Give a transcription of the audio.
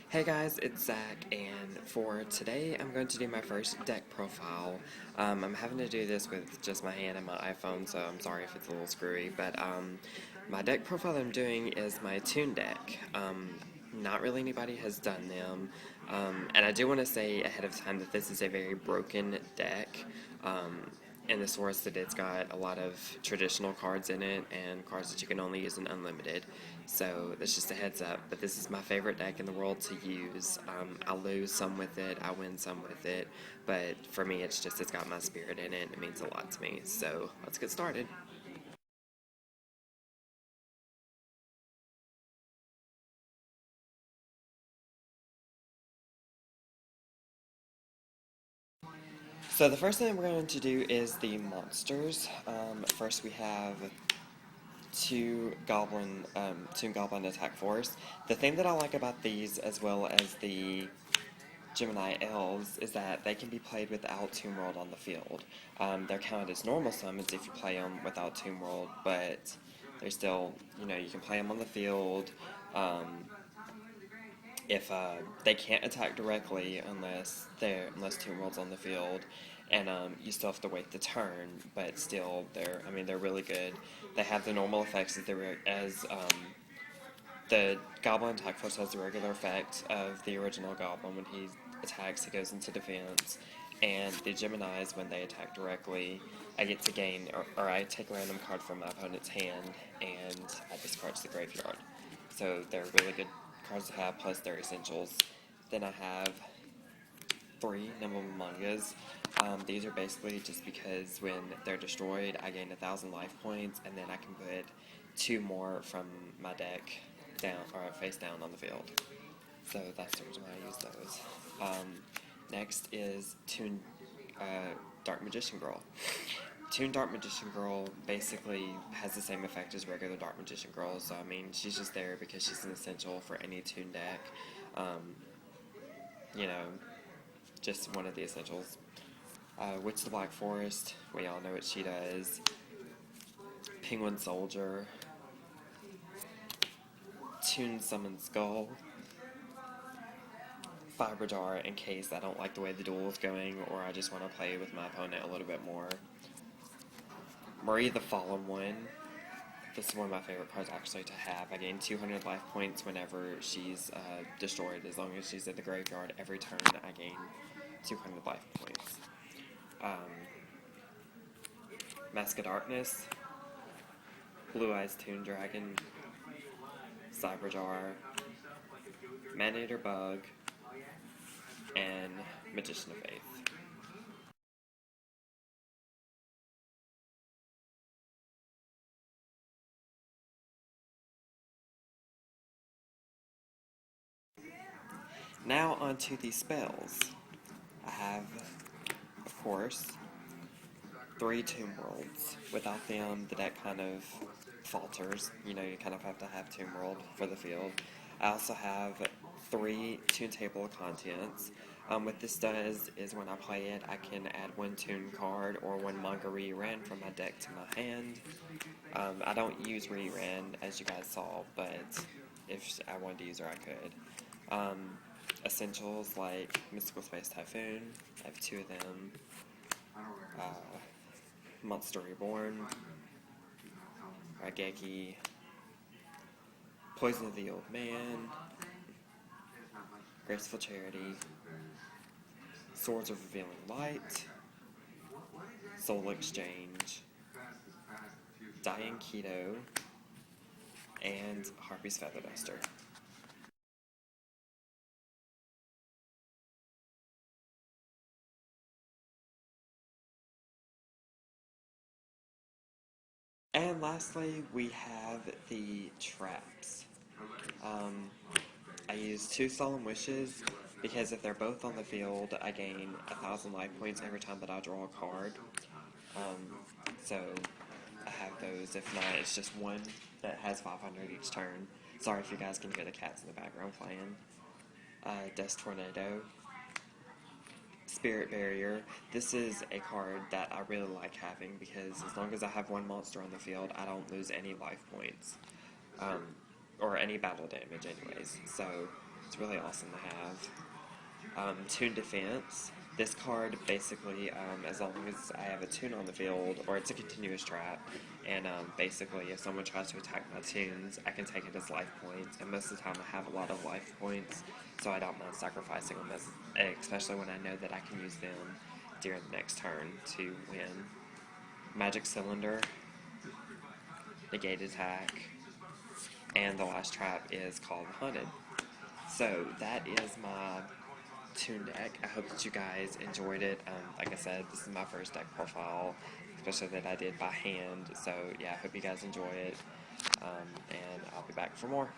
Hey guys, it's Zach, and for today I'm going to do my first deck profile. I'm having to do this with just my hand and my iPhone, so I'm sorry if it's a little screwy, but my deck profile that I'm doing is my Toon deck. Not really anybody has done them, and I do want to say ahead of time that this is a very broken deck. In the source that it's got a lot of traditional cards in it and cards that you can only use in unlimited. So that's just a heads up. But this is my favorite deck in the world to use. I lose some with it, I win some with it, but for me it's got my spirit in it. It means a lot to me. So let's get started. So the first thing we're going to do is the monsters. First we have two goblin attack force. The thing that I like about these, as well as the Gemini elves, is that they can be played without Tomb World on the field. They're counted as normal summons if you play them without Tomb World, but they're still, you can play them on the field. Um, if they can't attack directly unless Tomb World's on the field, and you still have to wait the turn. But still, they're really good. They have the normal effects as the Goblin attack force has the regular effect of the original Goblin. When he attacks, he goes into defense, and the Geminis, when they attack directly, I get to gain, or I take a random card from my opponent's hand, and I discard to the graveyard. So they're really good cards to have, plus they're essentials. Then I have three Nimble Mangas. These are basically just because when they're destroyed, I gain 1,000 life points, and then I can put two more from my deck down or face down on the field. So that's the reason why I use those. Next is Toon Dark Magician Girl. Toon Dark Magician Girl basically has the same effect as regular Dark Magician Girl, so she's just there because she's an essential for any Toon deck. Um, you know, just one of the essentials. Witch the Black Forest, we all know what she does. Penguin Soldier. Toon Summon Skull. Fiber Jar in case I don't like the way the duel is going or I just want to play with my opponent a little bit more. Marie the Fallen One. This is one of my favorite cards actually to have. I gain 200 life points whenever she's destroyed. As long as she's in the graveyard, every turn I gain 200 life points. Mask of Darkness. Blue Eyes Toon Dragon. Cyberjar. Manator Bug. And Magician of Faith. Now onto the spells. I have, of course, three Tomb Worlds. Without them, the deck kind of falters. You kind of have to have Tomb World for the field. I also have three Toon Table of Contents. What this does is when I play it, I can add one Toon card or one Manga Re-Ran from my deck to my hand. I don't use Re-Ran, as you guys saw, but if I wanted to use her, I could. Essentials like Mystical Space Typhoon, I have two of them. Monster Reborn, Rageki, Poison of the Old Man, Graceful Charity, Swords of Revealing Light, Soul Exchange, Dying Keto, and Harpy's Feather Duster. And lastly, we have the traps. I use two Solemn Wishes because if they're both on the field, I gain 1,000 life points every time that I draw a card. So I have those. If not, it's just one that has 500 each turn. Sorry if you guys can hear the cats in the background playing. Dust Tornado. Spirit Barrier. This is a card that I really like having because as long as I have one monster on the field, I don't lose any life points. Or any battle damage anyways. So It's really awesome to have. Toon Defense. This card basically, as long as I have a Toon on the field, or it's a continuous trap, and basically if someone tries to attack my Toons, I can take it as life points, and most of the time I have a lot of life points, so I don't mind sacrificing them, especially when I know that I can use them during the next turn to win. Magic Cylinder, negate attack, and the last trap is called Hunted. So that is my Toon deck. I hope that you guys enjoyed it. Like I said, this is my first deck profile, especially that I did by hand. So yeah, I hope you guys enjoy it, and I'll be back for more.